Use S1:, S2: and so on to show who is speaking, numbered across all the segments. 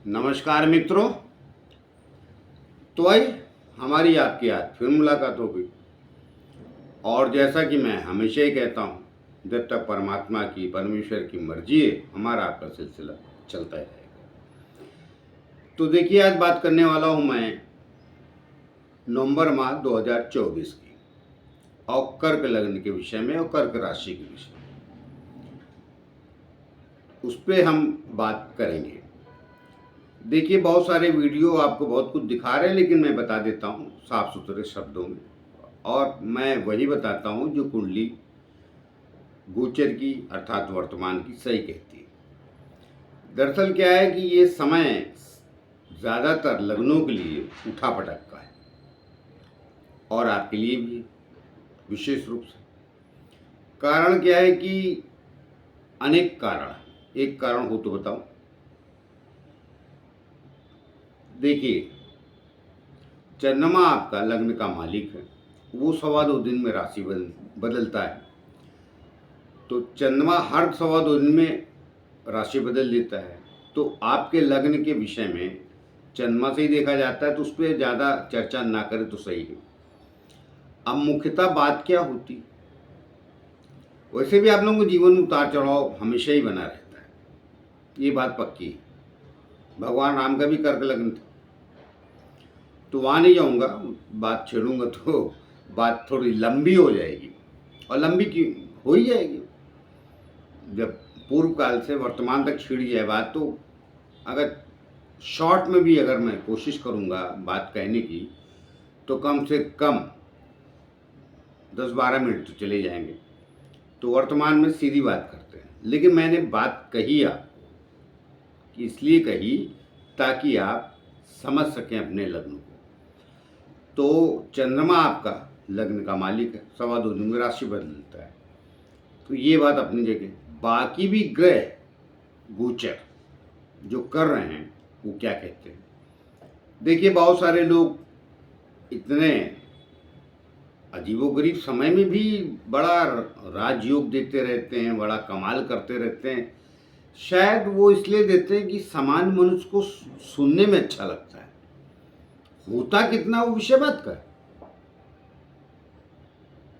S1: नमस्कार मित्रों। तो आई हमारी आपकी आज फिर मुलाकात हो गई। और जैसा कि मैं हमेशा ही कहता हूँ, जब तक परमात्मा की परमेश्वर की मर्जी है हमारा आपका सिलसिला चलता ही रहेगा। तो देखिए, आज बात करने वाला हूँ मैं नवंबर माह 2024 की और कर्क लग्न के विषय में और कर्क राशि के विषय में उस पर हम बात करेंगे। देखिए, बहुत सारे वीडियो आपको बहुत कुछ दिखा रहे हैं, लेकिन मैं बता देता हूँ साफ सुथरे शब्दों में, और मैं वही बताता हूँ जो कुंडली गोचर की अर्थात वर्तमान की सही कहती है। दरअसल क्या है कि ये समय ज़्यादातर लग्नों के लिए उठा-पटक का है और आपके लिए भी विशेष रूप से। कारण क्या है कि अनेक कारण, एक कारण हो तो बताऊं। देखिए, चंद्रमा आपका लग्न का मालिक है, वो 2.25 दिन में राशि बदलता है। तो चंद्रमा हर 2.25 दिन में राशि बदल देता है। तो आपके लग्न के विषय में चंद्रमा से ही देखा जाता है, तो उस पर ज़्यादा चर्चा ना करें तो सही है। अब मुख्यतः बात क्या होती, वैसे भी आप लोगों को जीवन में उतार चढ़ाव हमेशा ही बना रहता है, ये बात पक्की है। भगवान राम का भी कर्क लग्न था, तो वहाँ नहीं जाऊँगा, बात छेड़ूंगा तो बात थोड़ी लंबी हो जाएगी, और लंबी क्यों हो ही जाएगी। जब पूर्व काल से वर्तमान तक छिड़ जाए बात, तो अगर शॉर्ट में भी अगर मैं कोशिश करूँगा बात कहने की, तो कम से कम 10-12 मिनट तो चले जाएंगे। तो वर्तमान में सीधी बात करते हैं। लेकिन मैंने बात कही आपको कि इसलिए कही ताकि आप समझ सकें अपने लग्न को। तो चंद्रमा आपका लग्न का मालिक है, 2.25 दिन में राशि बदलता है, तो ये बात अपनी जगह। बाकी भी ग्रह गोचर जो कर रहे हैं वो क्या कहते हैं। देखिए, बहुत सारे लोग इतने अजीबोगरीब समय में भी बड़ा राजयोग देते रहते हैं, बड़ा कमाल करते रहते हैं। शायद वो इसलिए देते हैं कि सामान्य मनुष्य को सुनने में अच्छा लगता है। होता कितना वो विषय बात का है।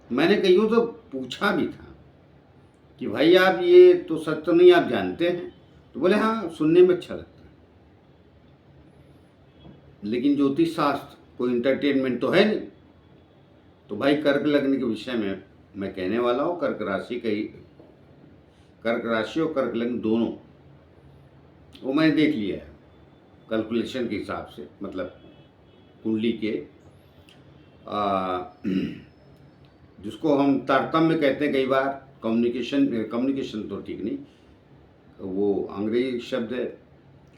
S1: मैंने कईयों से पूछा भी था कि भाई आप ये तो सच तो नहीं आप जानते हैं, तो बोले हाँ सुनने में अच्छा लगता है, लेकिन ज्योतिष शास्त्र कोई इंटरटेनमेंट तो है नहीं। तो भाई, कर्क लग्न के विषय में मैं कहने वाला हूँ। कर्क राशि और कर्क लग्न दोनों वो मैंने देख लिया है कैलकुलेशन के हिसाब से, मतलब कुंडली के जिसको हम तारतम्य कहते हैं कई बार। कम्युनिकेशन तो ठीक नहीं, वो अंग्रेजी शब्द है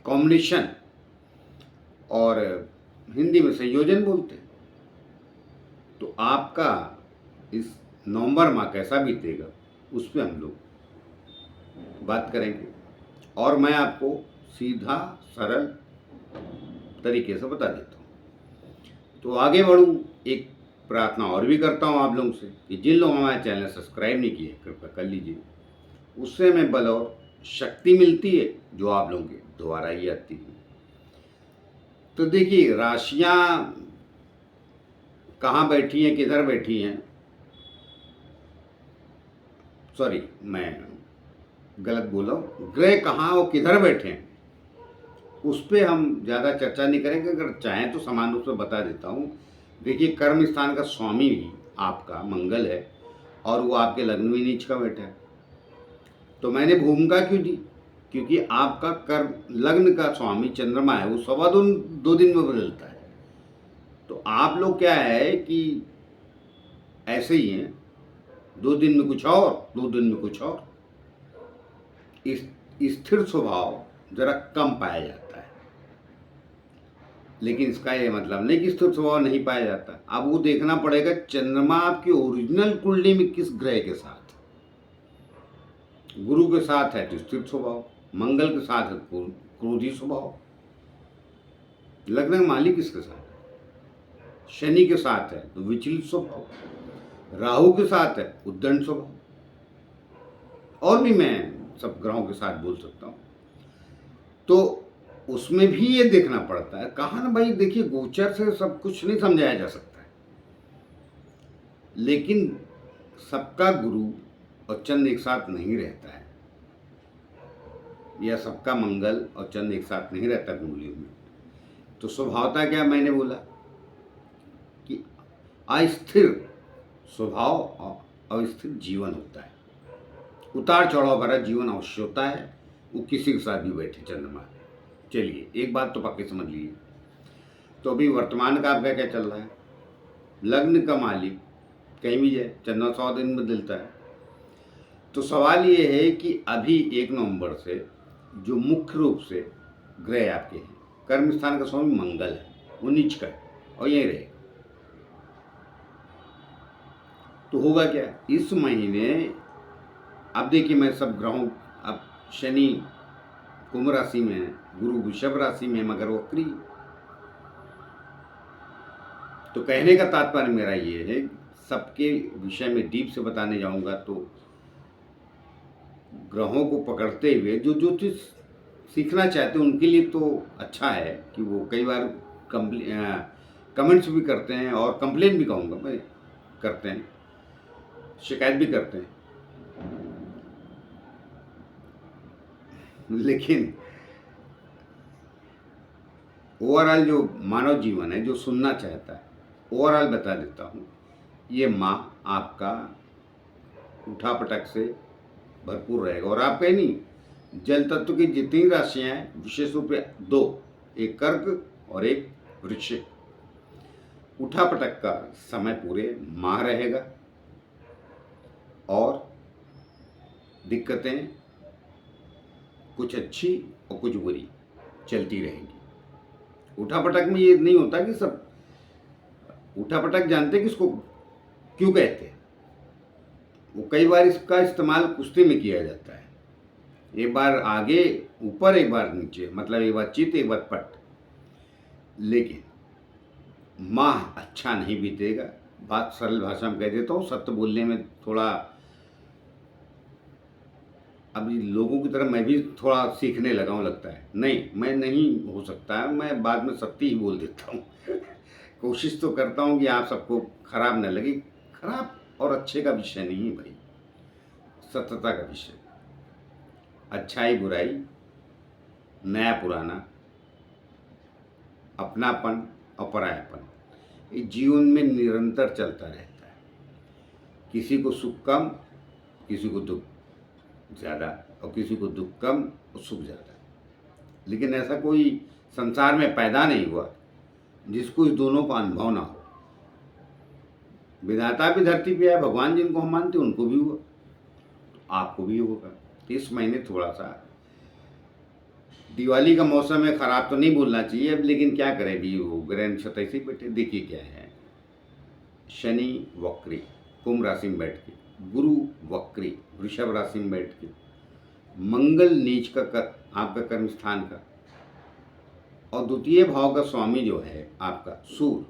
S1: कॉम्बिनेशन, और हिंदी में संयोजन बोलते हैं। तो आपका इस नवंबर माह कैसा बीतेगा उस पर हम लोग बात करेंगे, और मैं आपको सीधा सरल तरीके से बता देता हूँ। तो आगे बढ़ूँ, एक प्रार्थना और भी करता हूँ आप लोगों से कि जिन लोगों ने हमारे चैनल सब्सक्राइब नहीं किए कृपया कर लीजिए। उससे हमें बल और शक्ति मिलती है जो आप लोगों के द्वारा ही आती है। तो देखिए, राशियाँ कहाँ बैठी हैं, किधर बैठी हैं, सॉरी मैं गलत बोला, ग्रह कहाँ और किधर बैठे हैं उस पर हम ज़्यादा चर्चा नहीं करेंगे। अगर चाहें तो समान रूप से बता देता हूँ। देखिए, कर्म स्थान का स्वामी भी आपका मंगल है, और वो आपके लग्न में नीच का बैठा है। तो मैंने भूमिका क्यों दी, क्योंकि आपका कर्म लग्न का स्वामी चंद्रमा है, वो 2.25 दिन में बदलता है। तो आप लोग क्या है कि ऐसे ही हैं, 2 दिन में कुछ और, 2 दिन में कुछ और। स्थिर स्वभाव जरा कम पाया जाता है, लेकिन इसका ये मतलब नहीं कि स्थिर स्वभाव नहीं पाया जाता। अब वो देखना पड़ेगा चंद्रमा आपकी ओरिजिनल कुंडली में किस ग्रह के साथ। गुरु के साथ है तो स्थिर स्वभाव, मंगल के साथ है क्रोधी स्वभाव, लग्न मालिक किसके साथ है, शनि के साथ है तो विचलित स्वभाव, राहु के साथ है उद्दंड स्वभाव, और भी मैं सब ग्रहों के साथ बोल सकता हूँ। तो उसमें भी ये देखना पड़ता है। कहा ना भाई, देखिए गोचर से सब कुछ नहीं समझाया जा सकता है, लेकिन सबका गुरु और चंद्र एक साथ नहीं रहता है, या सबका मंगल और चंद्र एक साथ नहीं रहता कुंडलियों में। तो स्वभावता क्या मैंने बोला कि अस्थिर स्वभाव और अस्थिर जीवन होता है, उतार चढ़ाव भरा जीवन अवश्य होता है, वो किसी के साथ भी बैठे चंद्रमा। चलिए एक बात तो पक्की समझ लीजिए। तो अभी वर्तमान का आपका क्या चल रहा है, लग्न का मालिक कहीं भी जाए चंद्रमा 100 दिन में बदलता है। तो सवाल ये है कि अभी 1 नवंबर से जो मुख्य रूप से ग्रह आपके हैं, कर्म स्थान का स्वामी मंगल है, वो नीच का है और यही रहेगा। तो होगा क्या इस महीने, अब देखिए मैं सब ग्रहों, अब शनि कुंभ राशि में है, गुरु वृषभ राशि में, मगर वक्री। तो कहने का तात्पर्य मेरा ये है, सबके विषय में डीप से बताने जाऊंगा तो ग्रहों को पकड़ते हुए जो जो चीज़ सीखना चाहते हैं उनके लिए तो अच्छा है कि वो कई बार कमेंट्स भी करते हैं और कंप्लेन भी कहूँगा मैं, करते हैं, शिकायत भी करते हैं। लेकिन ओवरऑल जो मानव जीवन है, जो सुनना चाहता है, ओवरऑल बता देता हूँ। ये माह आपका उठापटक से भरपूर रहेगा, और आपका ही नहीं, जल तत्व की जितनी राशियाँ हैं, विशेष रूप से 2, एक कर्क और एक वृश्चिक, उठापटक का समय पूरे माह रहेगा और दिक्कतें कुछ अच्छी और कुछ बुरी चलती रहेंगी। उठापटक में ये नहीं होता कि सब, उठापटक जानते हैं कि इसको क्यों कहते हैं, वो कई बार इसका इस्तेमाल कुश्ती में किया जाता है, एक बार आगे ऊपर एक बार नीचे, मतलब एक बार चित एक बार पट। लेकिन माह अच्छा नहीं बीतेगा, बात सरल भाषा में कह देता हूँ, सत्य बोलने में थोड़ा, अभी लोगों की तरह मैं भी थोड़ा सीखने लगा हूँ लगता है, नहीं मैं नहीं हो सकता है, मैं बाद में सत्य ही बोल देता हूँ। कोशिश तो करता हूँ कि आप सबको खराब न लगे, खराब और अच्छे का विषय नहीं है भाई, सत्यता का विषय, अच्छाई बुराई, नया पुराना, अपनापन और परायापन, ये जीवन में निरंतर चलता रहता है। किसी को सुख कम, किसी को दुख ज़्यादा, और किसी को दुख कम और सुख ज़्यादा, लेकिन ऐसा कोई संसार में पैदा नहीं हुआ जिसको इस दोनों का अनुभव ना हो। विधाता भी धरती पे है, भगवान जिनको हम मानते हैं उनको भी हुआ, आपको भी होगा। इस महीने थोड़ा सा, दिवाली का मौसम है, खराब तो नहीं बोलना चाहिए अब, लेकिन क्या करें भी, वो ग्रह नक्षत्र ऐसे बैठे। देखिए क्या है, शनि वक्री कुंभ राशि में बैठ के, गुरु वक्री वृषभ राशि में बैठ के, मंगल नीच का आपका कर्म स्थान का, और द्वितीय भाव का स्वामी जो है आपका सूर्य,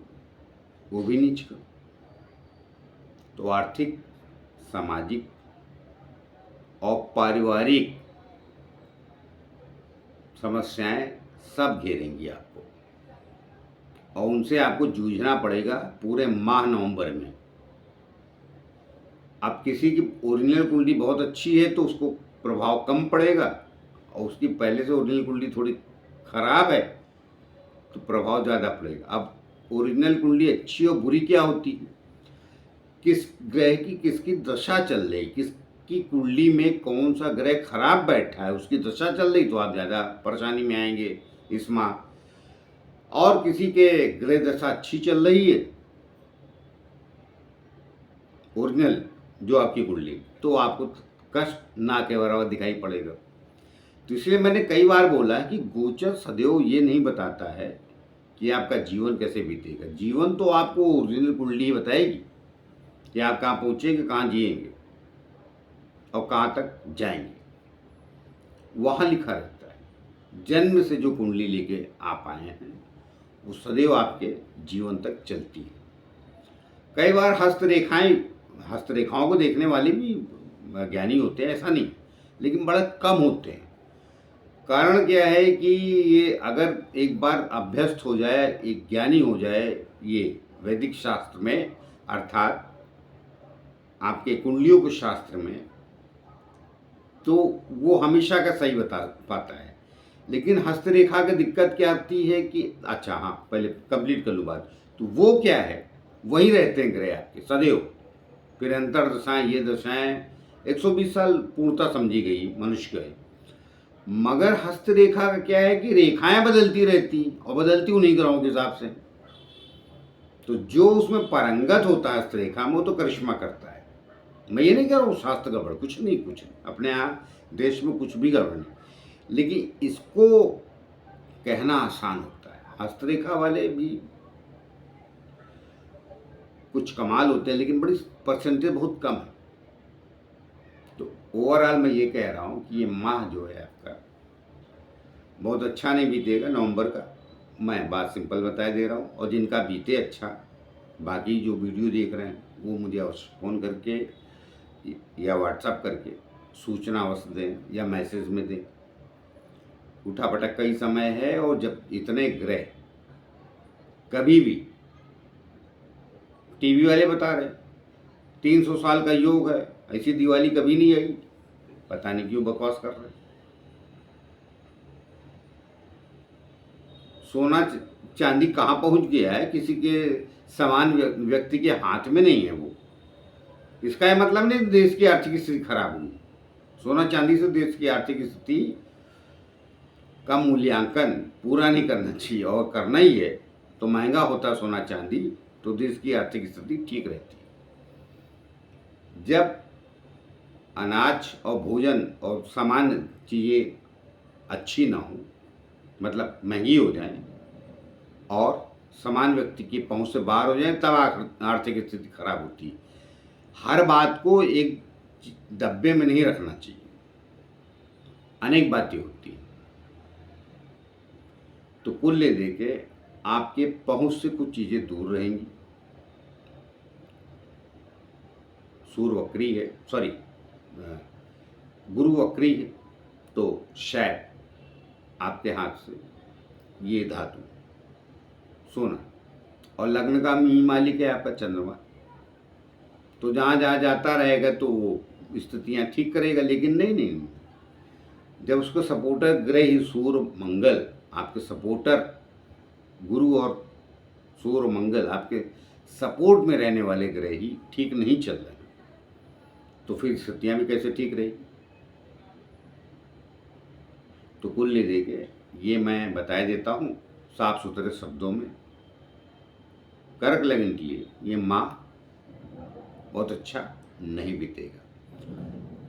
S1: वो भी नीच का। तो आर्थिक, सामाजिक और पारिवारिक समस्याएं सब घेरेंगी आपको, और उनसे आपको जूझना पड़ेगा पूरे माह नवंबर में। अब किसी की ओरिजिनल कुंडली बहुत अच्छी है तो उसको प्रभाव कम पड़ेगा, और उसकी पहले से ओरिजिनल कुंडली थोड़ी खराब है तो प्रभाव ज़्यादा पड़ेगा। अब ओरिजिनल कुंडली अच्छी और बुरी क्या होती है, किस ग्रह की किसकी दशा चल रही, किसकी कुंडली में कौन सा ग्रह खराब बैठा है, उसकी दशा चल रही तो आप ज़्यादा परेशानी में आएंगे इस माह। और किसी के ग्रह दशा अच्छी चल रही है ओरिजिनल जो आपकी कुंडली, तो आपको कष्ट ना के बराबर दिखाई पड़ेगा। तो इसलिए मैंने कई बार बोला है कि गोचर सदैव ये नहीं बताता है कि आपका जीवन कैसे बीतेगा। जीवन तो आपको ओरिजिनल कुंडली ही बताएगी कि आप कहाँ पहुँचेंगे, कहाँ जिएंगे और कहाँ तक जाएंगे, वहाँ लिखा रहता है। जन्म से जो कुंडली लेके आप आए हैं वो सदैव आपके जीवन तक चलती है। कई बार हस्तरेखाओं को देखने वाले भी ज्ञानी होते हैं, ऐसा नहीं, लेकिन बड़ा कम होते हैं। कारण क्या है कि ये अगर एक बार अभ्यस्त हो जाए, एक ज्ञानी हो जाए ये वैदिक शास्त्र में, अर्थात आपके कुंडलियों के शास्त्र में, तो वो हमेशा का सही बता पाता है। लेकिन हस्तरेखा की दिक्कत क्या आती है कि अच्छा हाँ, पहले कंप्लीट कर लूँ बात। तो वो क्या है, वही रहते हैं ग्रह आपके सदैव। फिर अंतर दशाएं, ये दशाएं 120 साल पूर्णता समझी गई मनुष्य के। मगर हस्तरेखा का क्या है कि रेखाएं बदलती रहती और बदलती उन्हीं ग्रहों के हिसाब से। तो जो उसमें पारंगत होता है हस्तरेखा में, वो तो करिश्मा करता है। मैं ये नहीं कह रहा हूँ शास्त्र गड़बड़, कुछ नहीं, अपने यहाँ देश में कुछ भी गड़बड़ नहीं, लेकिन इसको कहना आसान होता है। हस्तरेखा वाले भी कुछ कमाल होते हैं, लेकिन बड़ी परसेंटेज बहुत कम है। तो ओवरऑल मैं ये कह रहा हूँ कि ये माह जो है आपका बहुत अच्छा नहीं बीतेगा नवंबर का। मैं बात सिंपल बता दे रहा हूँ, और जिनका बीते अच्छा, बाकी जो वीडियो देख रहे हैं वो मुझे अवश्य फ़ोन करके या व्हाट्सएप करके सूचना अवश्य दें या मैसेज में दें। उठा पटक का ही समय है, और जब इतने ग्रह, कभी भी टीवी वाले बता रहे 300 साल का योग है, ऐसी दिवाली कभी नहीं आई, पता नहीं क्यों बकवास कर रहे। सोना चांदी कहाँ पहुंच गया है, किसी के समान व्यक्ति के हाथ में नहीं है वो। इसका यह मतलब नहीं देश की आर्थिक स्थिति खराब हुई। सोना चांदी से देश की आर्थिक स्थिति का मूल्यांकन पूरा नहीं करना चाहिए, और करना ही है तो महंगा होता सोना चांदी, तो देश की आर्थिक स्थिति ठीक रहती है। जब अनाज और भोजन और सामान्य चीज़ें अच्छी ना हो, मतलब महंगी हो जाए और समान व्यक्ति की पहुंच से बाहर हो जाए, तब आर्थिक स्थिति खराब होती है। हर बात को एक डब्बे में नहीं रखना चाहिए, अनेक बातें होती हैं। तो कुल ले देके आपके पहुंच से कुछ चीज़ें दूर रहेंगी। सूर्य वक्री है, सॉरी गुरु वक्री है, तो शायद आपके हाथ से ये धातु सोना, और लग्न का मालिक है आपका चंद्रमा, तो जहाँ जहाँ जाता रहेगा तो वो स्थितियाँ ठीक करेगा। लेकिन नहीं, जब उसको सपोर्टर ग्रह ही सूर्य मंगल, आपके सपोर्टर गुरु और सूर्य मंगल आपके सपोर्ट में रहने वाले ग्रह ही ठीक नहीं चल रहे, तो फिर स्थितियाँ भी कैसे ठीक रहेगी। तो कुल ले देके ये मैं बता देता हूँ साफ सुथरे शब्दों में, कर्क लगन के लिए ये माह बहुत अच्छा नहीं बीतेगा।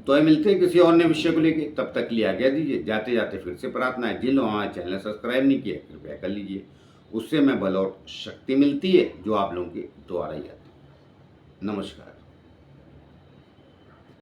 S1: तो मिलते हैं किसी और नए विषय को लेके, तब तक लिए आज्ञा दीजिए। जाते जाते फिर से प्रार्थना है, जिन लोगों हमारे चैनल सब्सक्राइब नहीं किया कृपया कर लीजिए, उससे हमें बल और शक्ति मिलती है जो आप लोगों के द्वारा ही आती है। नमस्कार।